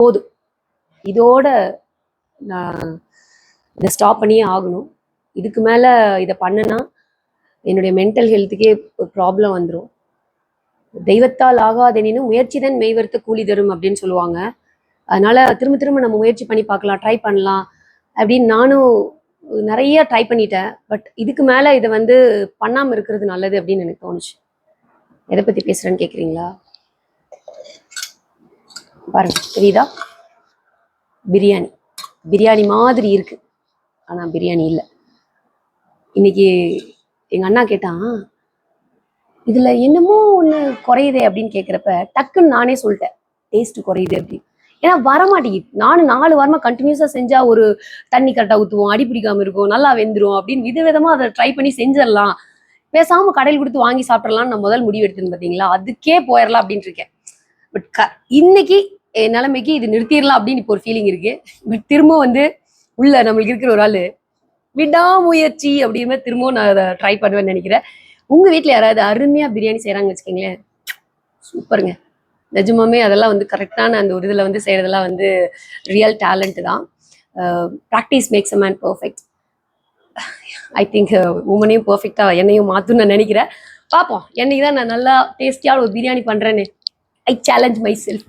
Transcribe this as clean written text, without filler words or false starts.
போதும், இதோட நான் இதை ஸ்டாப் பண்ணியே ஆகணும். இதுக்கு மேலே இதை பண்ணனா என்னுடைய மென்டல் ஹெல்த்துக்கே ஒரு ப்ராப்ளம் வந்துடும். தெய்வத்தால் ஆகாதெனினும் முயற்சி தான் மெய்வர்த்த கூலி தரும் அப்படின்னு சொல்லுவாங்க. அதனால திரும்ப திரும்ப நம்ம முயற்சி பண்ணி பார்க்கலாம், ட்ரை பண்ணலாம் அப்படின்னு நானும் நிறைய ட்ரை பண்ணிட்டேன். பட் இதுக்கு மேலே இதை வந்து பண்ணாமல் இருக்கிறது நல்லது அப்படின்னு எனக்கு தோணுச்சு. எதை பற்றி பேசுகிறேன்னு கேட்குறீங்களா? பாருங்க, தெரியுதா? பிரியாணி பிரியாணி மாதிரி இருக்கு, ஆனால் பிரியாணி இல்லை. இன்னைக்கு எங்கள் அண்ணா கேட்டான், இதில் என்னமோ ஒன்று குறையுதே அப்படின்னு கேட்குறப்ப டக்குன்னு நானே சொல்லிட்டேன், டேஸ்ட் குறையுது அப்படின்னு. ஏன்னா வரமாட்டேங்குது. நானும் 4 வாரமாக கண்டினியூஸாக செஞ்சால் ஒரு தண்ணி கரெக்டாக ஊற்றுவோம், அடி பிடிக்காமல் இருக்கும், நல்லா வெந்துடும் அப்படின்னு விதவிதமாக அதை ட்ரை பண்ணி செஞ்சிடலாம், பேசாமல் கடையில் கொடுத்து வாங்கி சாப்பிட்றலாம்னு நான் முதல் முடிவு எடுத்துன்னு பார்த்தீங்களா, அதுக்கே போயிடலாம் அப்படின்ட்டு இருக்கேன். பட் இன்னைக்கு என் நிலைமைக்கு இது நிறுத்திடலாம் அப்படின்னு இப்போ ஒரு ஃபீலிங் இருக்கு. பட் திரும்ப வந்து உள்ள நம்மளுக்கு இருக்கிற ஒரு ஆள் விடாமுயற்சி அப்படின்னு திரும்பவும் நான் அதை ட்ரை பண்ணுவேன்னு நினைக்கிறேன். உங்கள் வீட்டில் யாராவது அருமையாக பிரியாணி செய்கிறாங்கன்னு வச்சுக்கோங்களேன், சூப்பருங்க. நிஜமாமே அதெல்லாம் வந்து கரெக்டான அந்த ஒரு இதில் வந்து செய்கிறதெல்லாம் வந்து ரியல் டேலண்ட் தான். Practice makes a man perfect. I think உமனையும் பர்ஃபெக்டாக என்னையும் மாற்றுன்னு நான் நினைக்கிறேன். பார்ப்போம், என்னைக்கு தான் நான் நல்லா டேஸ்டியாக ஒரு பிரியாணி பண்ணுறேன்னு. ஐ சேலஞ்ச் மை செல்ஃப்.